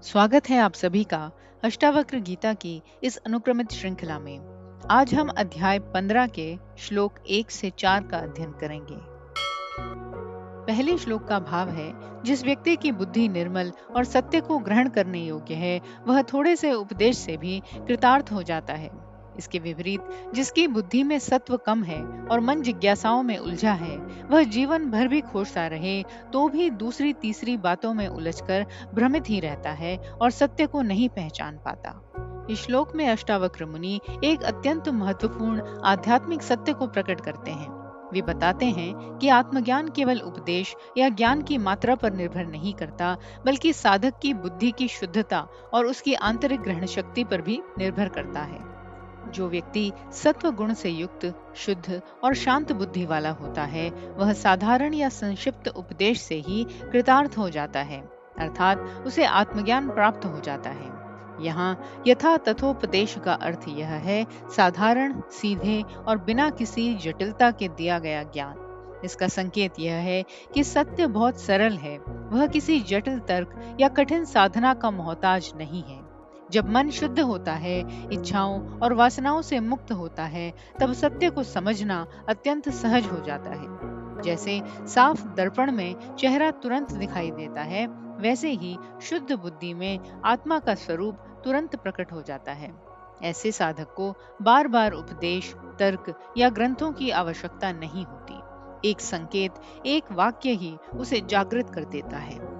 स्वागत है आप सभी का अष्टावक्र गीता की इस अनुक्रमित श्रृंखला में। आज हम अध्याय 15 के श्लोक 1 से 4 का अध्ययन करेंगे। पहले श्लोक का भाव है, जिस व्यक्ति की बुद्धि निर्मल और सत्य को ग्रहण करने योग्य है, वह थोड़े से उपदेश से भी कृतार्थ हो जाता है। इसके विपरीत, जिसकी बुद्धि में सत्व कम है और मन जिज्ञासाओं में उलझा है, वह जीवन भर भी खोजता रहे तो भी दूसरी तीसरी बातों में उलझकर भ्रमित ही रहता है और सत्य को नहीं पहचान पाता। इस श्लोक में अष्टावक्र मुनि एक अत्यंत महत्वपूर्ण आध्यात्मिक सत्य को प्रकट करते हैं। वे बताते हैं कि आत्मज्ञान केवल उपदेश या ज्ञान की मात्रा पर निर्भर नहीं करता, बल्कि साधक की बुद्धि की शुद्धता और उसकी आंतरिक ग्रहण शक्ति पर भी निर्भर करता है। जो व्यक्ति सत्व गुण से युक्त, शुद्ध और शांत बुद्धि वाला होता है, वह साधारण या संक्षिप्त उपदेश से ही कृतार्थ हो जाता है, अर्थात उसे आत्मज्ञान प्राप्त हो जाता है। यहाँ यथा तथोपदेश का अर्थ यह है, साधारण, सीधे और बिना किसी जटिलता के दिया गया ज्ञान। इसका संकेत यह है कि सत्य बहुत सरल है, वह किसी जटिल तर्क या कठिन साधना का मोहताज नहीं है। जब मन शुद्ध होता है, इच्छाओं और वासनाओं से मुक्त होता है, तब सत्य को समझना अत्यंत सहज हो जाता है। जैसे साफ दर्पण में चेहरा तुरंत दिखाई देता है, वैसे ही शुद्ध बुद्धि में आत्मा का स्वरूप तुरंत प्रकट हो जाता है। ऐसे साधक को बार बार उपदेश, तर्क या ग्रंथों की आवश्यकता नहीं होती। एक संकेत, एक वाक्य ही उसे जागृत कर देता है।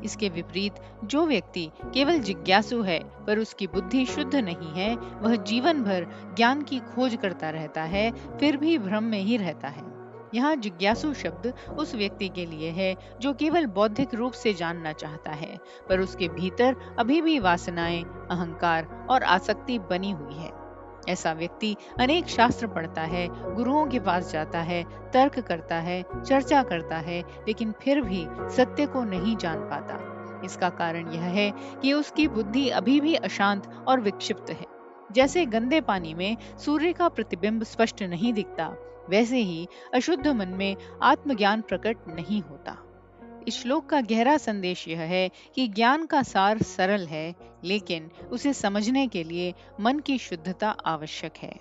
इसके विपरीत, जो व्यक्ति केवल जिज्ञासु है पर उसकी बुद्धि शुद्ध नहीं है, वह जीवन भर ज्ञान की खोज करता रहता है, फिर भी भ्रम में ही रहता है। यहाँ जिज्ञासु शब्द उस व्यक्ति के लिए है जो केवल बौद्धिक रूप से जानना चाहता है, पर उसके भीतर अभी भी वासनाएं, अहंकार और आसक्ति बनी हुई है। ऐसा व्यक्ति अनेक शास्त्र पढ़ता है, गुरुओं के पास जाता है, तर्क करता है, चर्चा करता है, लेकिन फिर भी सत्य को नहीं जान पाता। इसका कारण यह है कि उसकी बुद्धि अभी भी अशांत और विक्षिप्त है। जैसे गंदे पानी में सूर्य का प्रतिबिंब स्पष्ट नहीं दिखता, वैसे ही अशुद्ध मन में आत्मज्ञान प्रकट नहीं होता। इस श्लोक का गहरा संदेश यह है कि ज्ञान का सार सरल है, लेकिन उसे समझने के लिए मन की शुद्धता आवश्यक है।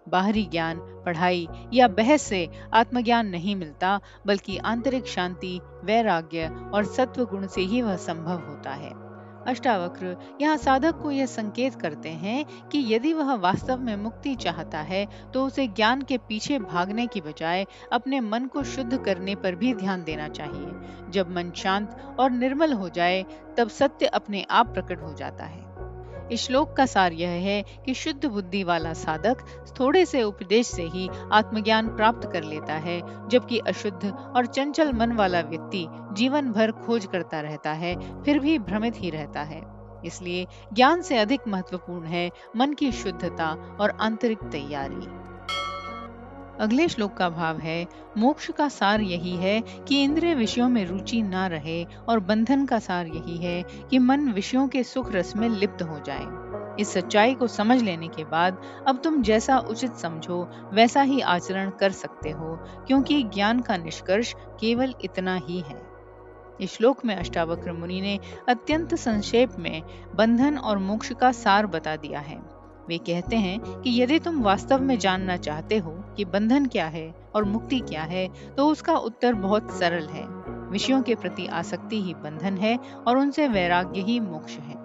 बाहरी ज्ञान, पढ़ाई या बहस से आत्मज्ञान नहीं मिलता, बल्कि आंतरिक शांति, वैराग्य और सत्व गुण से ही वह संभव होता है। अष्टावक्र यहाँ साधक को यह संकेत करते हैं कि यदि वह वास्तव में मुक्ति चाहता है, तो उसे ज्ञान के पीछे भागने की बजाय अपने मन को शुद्ध करने पर भी ध्यान देना चाहिए। जब मन शांत और निर्मल हो जाए, तब सत्य अपने आप प्रकट हो जाता है। इस श्लोक का सार यह है कि शुद्ध बुद्धि वाला साधक थोड़े से उपदेश से ही आत्मज्ञान प्राप्त कर लेता है, जबकि अशुद्ध और चंचल मन वाला व्यक्ति जीवन भर खोज करता रहता है, फिर भी भ्रमित ही रहता है। इसलिए ज्ञान से अधिक महत्वपूर्ण है मन की शुद्धता और आंतरिक तैयारी। अगले श्लोक का भाव है, मोक्ष का सार यही है कि इंद्रिय विषयों में रुचि ना रहे, और बंधन का सार यही है कि मन विषयों के सुख रस में लिप्त हो जाए। इस सच्चाई को समझ लेने के बाद अब तुम जैसा उचित समझो वैसा ही आचरण कर सकते हो, क्योंकि ज्ञान का निष्कर्ष केवल इतना ही है। इस श्लोक में अष्टावक्र मुनि ने अत्यंत संक्षेप में बंधन और मोक्ष का सार बता दिया है। वे कहते हैं कि यदि तुम वास्तव में जानना चाहते हो कि बंधन क्या है और मुक्ति क्या है, तो उसका उत्तर बहुत सरल है। विषयों के प्रति आसक्ति ही बंधन है और उनसे वैराग्य ही मोक्ष है।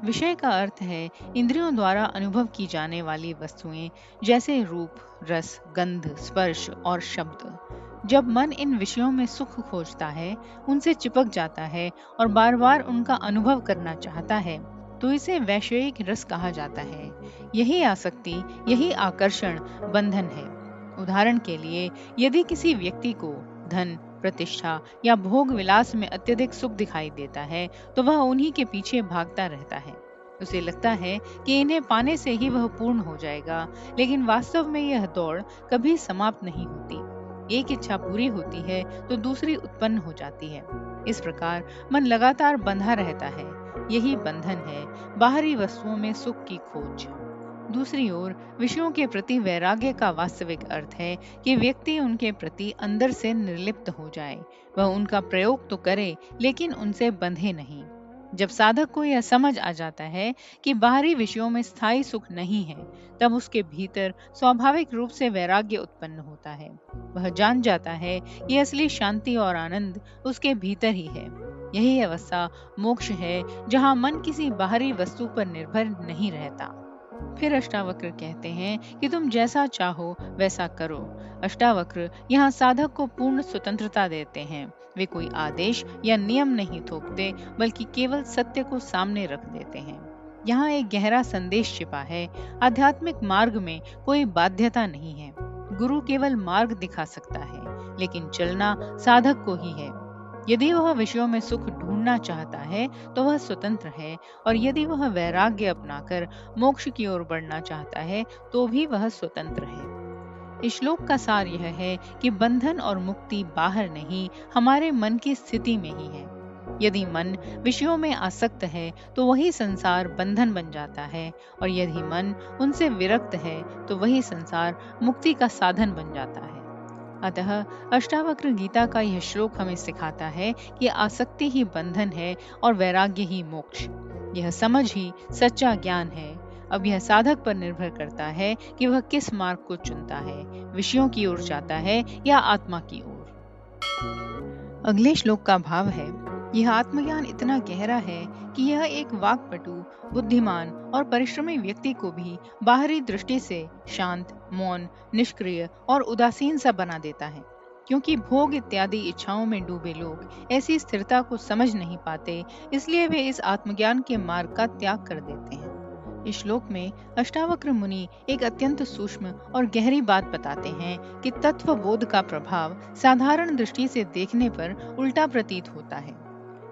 विषय का अर्थ है इंद्रियों द्वारा अनुभव की जाने वाली वस्तुएं, जैसे रूप, रस, गंध, स्पर्श और शब्द। जब मन इन विषयों में सुख खोजता है, उनसे चिपक जाता है और बार बार उनका अनुभव करना चाहता है, तो इसे वैषयिक रस कहा जाता है। यही आसक्ति, यही आकर्षण बंधन है। उदाहरण के लिए, यदि किसी व्यक्ति को धन, प्रतिष्ठा या भोग विलास में अत्यधिक सुख दिखाई देता है, तो वह उन्हीं के पीछे भागता रहता है। उसे लगता है कि इन्हें पाने से ही वह पूर्ण हो जाएगा, लेकिन वास्तव में यह दौड़ कभी समाप्त नहीं होती। एक इच्छा पूरी होती है तो दूसरी उत्पन्न हो जाती है। इस प्रकार मन लगातार बंधा रहता है। यही बंधन है, बाहरी वस्तुओं में सुख की खोज। दूसरी ओर विषयों के प्रति वैराग्य का वास्तविक अर्थ है कि व्यक्ति उनके प्रति अंदर से निर्लिप्त हो जाए। वह उनका प्रयोग तो करे, लेकिन उनसे बंधे नहीं। जब साधक को यह समझ आ जाता है कि बाहरी विषयों में स्थायी सुख नहीं है, तब उसके भीतर स्वाभाविक रूप से वैराग्य उत्पन्न होता है। वह जान जाता है कि असली शांति और आनंद उसके भीतर ही है। यही अवस्था मोक्ष है, जहाँ मन किसी बाहरी वस्तु पर निर्भर नहीं रहता। फिर अष्टावक्र कहते हैं कि तुम जैसा चाहो वैसा करो। अष्टावक्र यहाँ साधक को पूर्ण स्वतंत्रता देते हैं। वे कोई आदेश या नियम नहीं थोपते, बल्कि केवल सत्य को सामने रख देते हैं। यहाँ एक गहरा संदेश छिपा है। आध्यात्मिक मार्ग में कोई बाध्यता नहीं है। गुरु केवल मार्ग दिखा सकता है, लेकिन चलना साधक को ही है। यदि वह विषयों में सुख ढूंढना चाहता है तो वह स्वतंत्र है, और यदि वह वैराग्य अपनाकर मोक्ष की ओर बढ़ना चाहता है तो भी वह स्वतंत्र है। इस श्लोक का सार यह है कि बंधन और मुक्ति बाहर नहीं, हमारे मन की स्थिति में ही है। यदि मन विषयों में आसक्त है तो वही संसार बंधन बन जाता है, और यदि मन उनसे विरक्त है तो वही संसार मुक्ति का साधन बन जाता है। अतः अष्टावक्र गीता का यह श्लोक हमें सिखाता है कि आसक्ति ही बंधन है और वैराग्य ही मोक्ष। यह समझ ही सच्चा ज्ञान है। अब यह साधक पर निर्भर करता है कि वह किस मार्ग को चुनता है, विषयों की ओर जाता है या आत्मा की ओर। अगले श्लोक का भाव है, यह आत्मज्ञान इतना गहरा है कि यह एक वाक्पटु, बुद्धिमान और परिश्रमी व्यक्ति को भी बाहरी दृष्टि से शांत, मौन, निष्क्रिय और उदासीन सा बना देता है। क्योंकि भोग इत्यादि इच्छाओं में डूबे लोग ऐसी स्थिरता को समझ नहीं पाते, इसलिए वे इस आत्मज्ञान के मार्ग का त्याग कर देते हैं। इस श्लोक में अष्टावक्र मुनि एक अत्यंत सूक्ष्म और गहरी बात बताते हैं कि तत्व बोध का प्रभाव साधारण दृष्टि से देखने पर उल्टा प्रतीत होता है।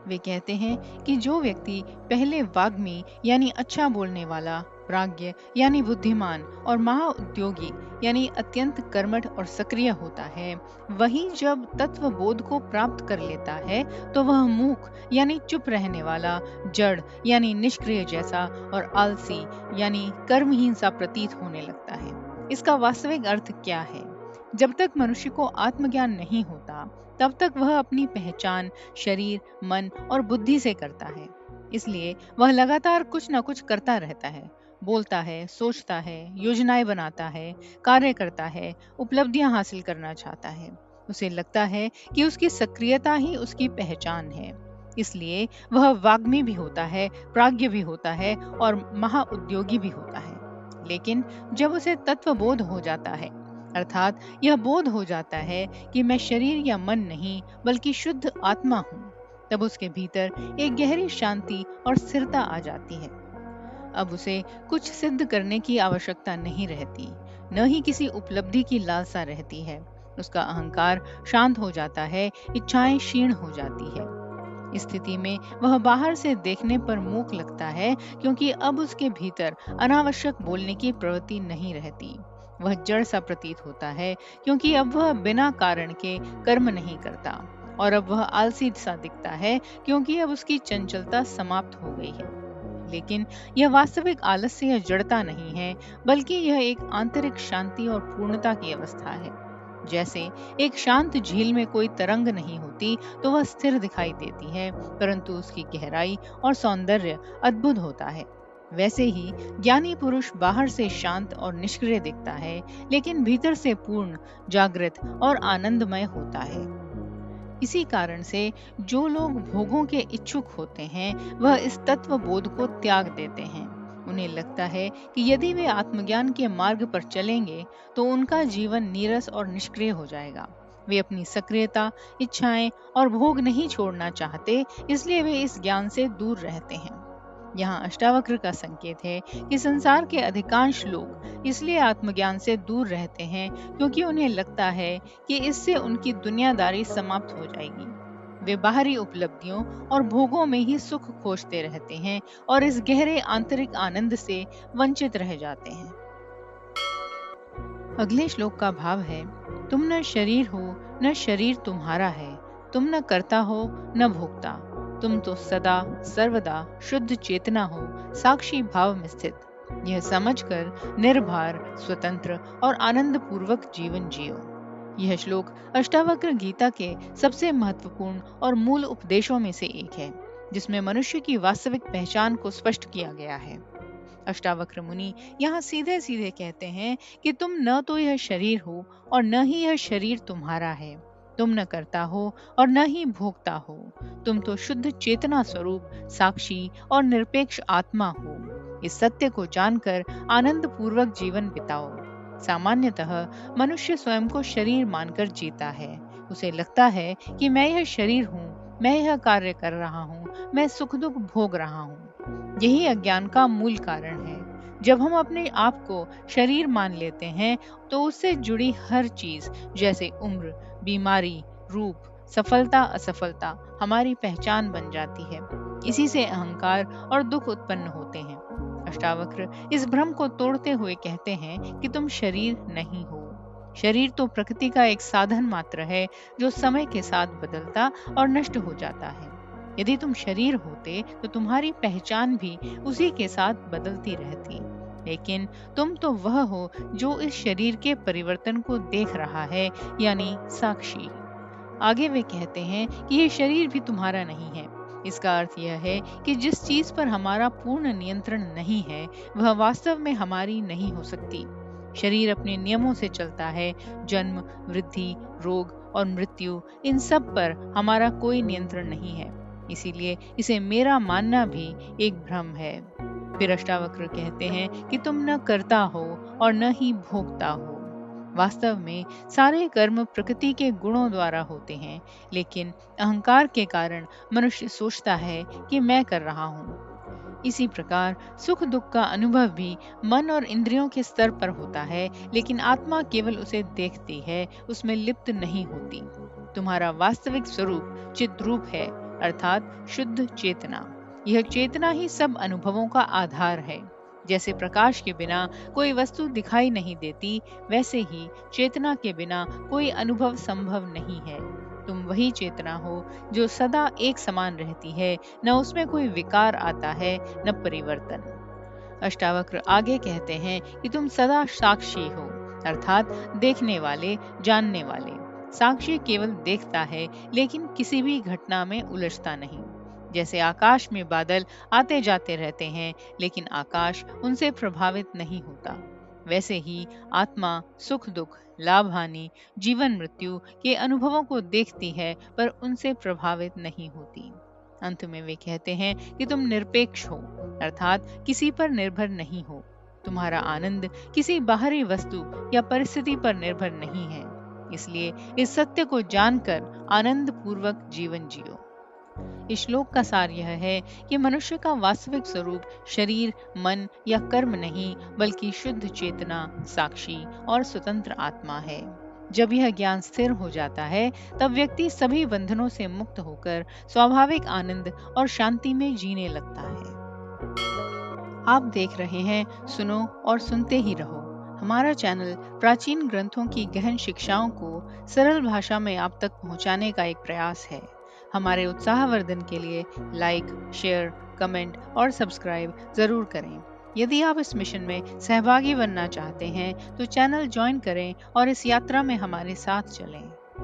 वे कहते हैं कि जो व्यक्ति पहले वाग्मी यानी अच्छा बोलने वाला, प्राज्ञ यानी बुद्धिमान और महाउद्योगी यानी अत्यंत कर्मठ और सक्रिय होता है, वही जब तत्व बोध को प्राप्त कर लेता है तो वह मूक यानी चुप रहने वाला, जड़ यानी निष्क्रिय जैसा और आलसी यानी कर्महीन सा प्रतीत होने लगता है। इसका वास्तविक अर्थ क्या है? जब तक मनुष्य को आत्मज्ञान नहीं होता, तब तक वह अपनी पहचान शरीर, मन और बुद्धि से करता है। इसलिए वह लगातार कुछ न कुछ करता रहता है, बोलता है, सोचता है, योजनाएं बनाता है, कार्य करता है, उपलब्धियां हासिल करना चाहता है। उसे लगता है कि उसकी सक्रियता ही उसकी पहचान है। इसलिए वह वाग्मी भी होता है, प्राज्ञ भी होता है और महाउद्योगी भी होता है। लेकिन जब उसे तत्वबोध हो जाता है, अर्थात यह बोध हो जाता है कि मैं शरीर या मन नहीं बल्कि शुद्ध आत्मा हूँ, तब उसके भीतर एक गहरी शांति और स्थिरता आ जाती है। अब उसे कुछ सिद्ध करने की आवश्यकता नहीं रहती, न ही किसी उपलब्धि की लालसा रहती है। उसका अहंकार शांत हो जाता है, इच्छाएं क्षीण हो जाती है। इस स्थिति में वह बाहर से देखने पर मूक लगता है, क्योंकि अब उसके भीतर अनावश्यक बोलने की प्रवृत्ति नहीं रहती। वह जड़ सा प्रतीत होता है, क्योंकि अब वह बिना कारण के कर्म नहीं करता, और अब वह आलसी सा दिखता है, क्योंकि अब उसकी चंचलता समाप्त हो गई है। लेकिन यह वास्तविक आलस्य या जड़ता नहीं है, बल्कि यह एक आंतरिक शांति और पूर्णता की अवस्था है। जैसे एक शांत झील में कोई तरंग नहीं होती तो वह स्थिर दिखाई देती है, परंतु उसकी गहराई और सौंदर्य अद्भुत होता है। वैसे ही ज्ञानी पुरुष बाहर से शांत और निष्क्रिय दिखता है, लेकिन भीतर से पूर्ण, जागृत और आनंदमय होता है। इसी कारण से जो लोग भोगों के इच्छुक होते हैं, वह इस तत्व बोध को त्याग देते हैं। उन्हें लगता है कि यदि वे आत्मज्ञान के मार्ग पर चलेंगे तो उनका जीवन नीरस और निष्क्रिय हो जाएगा। वे अपनी सक्रियता, इच्छाएं और भोग नहीं छोड़ना चाहते, इसलिए वे इस ज्ञान से दूर रहते हैं। यहाँ अष्टावक्र का संकेत है कि संसार के अधिकांश लोग इसलिए आत्मज्ञान से दूर रहते हैं क्योंकि उन्हें लगता है कि इससे उनकी दुनियादारी समाप्त हो जाएगी। वे बाहरी उपलब्धियों और भोगों में ही सुख खोजते रहते हैं और इस गहरे आंतरिक आनंद से वंचित रह जाते हैं। अगले श्लोक का भाव है, तुम न शरीर हो न शरीर तुम्हारा है, तुम न करता हो न भोगता, तुम तो सदा सर्वदा शुद्ध चेतना हो, साक्षी भाव में स्थित। यह समझकर निर्भर, स्वतंत्र और आनंद पूर्वक जीवन जियो। यह श्लोक अष्टावक्र गीता के सबसे महत्वपूर्ण और मूल उपदेशों में से एक है। जिसमें मनुष्य की वास्तविक पहचान को स्पष्ट किया गया है। अष्टावक्र मुनि यहाँ सीधे सीधे कहते हैं कि तुम न तो यह शरीर हो और न ही यह शरीर तुम्हारा है। तुम न करता हो और न ही भोगता हो। तुम तो शुद्ध चेतना स्वरूप, साक्षी और निरपेक्ष आत्मा हो। इस सत्य को जानकर आनंद पूर्वक जीवन बिताओ। सामान्यतः मनुष्य स्वयं को शरीर मानकर जीता है। उसे लगता है कि मैं यह शरीर हूँ, मैं यह कार्य कर रहा हूँ, मैं सुख दुख भोग रहा हूँ। यही अज्ञान का मूल कारण है। जब हम अपने आप को शरीर मान लेते हैं तो उससे जुड़ी हर चीज, जैसे उम्र, बीमारी, रूप, सफलता, असफलता, हमारी पहचान बन जाती है। इसी से अहंकार और दुख उत्पन्न होते हैं। अष्टावक्र इस भ्रम को तोड़ते हुए कहते हैं कि तुम शरीर नहीं हो। शरीर तो प्रकृति का एक साधन मात्र है जो समय के साथ बदलता और नष्ट हो जाता है। यदि तुम शरीर होते तो तुम्हारी पहचान भी उसी के साथ बदलती रहती। लेकिन तुम तो वह हो जो इस शरीर के परिवर्तन को देख रहा है, यानी साक्षी। आगे वे कहते हैं कि ये शरीर भी तुम्हारा नहीं है। इसका अर्थ यह है कि जिस चीज पर हमारा पूर्ण नियंत्रण नहीं है वह वास्तव में हमारी नहीं हो सकती। शरीर अपने नियमों से चलता है। जन्म, वृद्धि, रोग और मृत्यु, इन सब पर हमारा कोई नियंत्रण नहीं है। इसीलिए इसे मेरा मानना भी एक भ्रम है। फिर अष्टावक्र कहते हैं कि तुम न करता हो और न ही भोगता हो। वास्तव में सारे कर्म प्रकृति के गुणों द्वारा होते हैं, लेकिन अहंकार के कारण मनुष्य सोचता है कि मैं कर रहा हूँ। इसी प्रकार सुख दुख का अनुभव भी मन और इंद्रियों के स्तर पर होता है, लेकिन आत्मा केवल उसे देखती है, उसमें लिप्त नहीं होती। तुम्हारा वास्तविक स्वरूप चिद्रूप है, अर्थात शुद्ध चेतना। यह चेतना ही सब अनुभवों का आधार है। जैसे प्रकाश के बिना कोई वस्तु दिखाई नहीं देती, वैसे ही चेतना के बिना कोई अनुभव संभव नहीं है। तुम वही चेतना हो जो सदा एक समान रहती है, न उसमें कोई विकार आता है न परिवर्तन। अष्टावक्र आगे कहते हैं कि तुम सदा साक्षी हो, अर्थात देखने वाले, जानने वाले। साक्षी केवल देखता है, लेकिन किसी भी घटना में उलझता नहीं। जैसे आकाश में बादल आते जाते रहते हैं, लेकिन आकाश उनसे प्रभावित नहीं होता, वैसे ही आत्मा सुख दुख, लाभ हानि, जीवन मृत्यु के अनुभवों को देखती है, पर उनसे प्रभावित नहीं होती। अंत में वे कहते हैं कि तुम निरपेक्ष हो, अर्थात किसी पर निर्भर नहीं हो। तुम्हारा आनंद किसी बाहरी वस्तु या परिस्थिति पर निर्भर नहीं है। इसलिए इस सत्य को जानकर आनंद पूर्वक जीवन जियो। इस श्लोक का सार यह है कि मनुष्य का वास्तविक स्वरूप शरीर, मन या कर्म नहीं, बल्कि शुद्ध चेतना, साक्षी और स्वतंत्र आत्मा है। जब यह ज्ञान स्थिर हो जाता है, तब व्यक्ति सभी बंधनों से मुक्त होकर स्वाभाविक आनंद और शांति में जीने लगता है। आप देख रहे हैं सुनो और सुनते ही रहो। हमारा चैनल प्राचीन ग्रंथों की गहन शिक्षाओं को सरल भाषा में आप तक पहुंचाने का एक प्रयास है। हमारे उत्साहवर्धन के लिए लाइक, शेयर, कमेंट और सब्सक्राइब जरूर करें। यदि आप इस मिशन में सहभागी बनना चाहते हैं तो चैनल ज्वाइन करें और इस यात्रा में हमारे साथ चलें।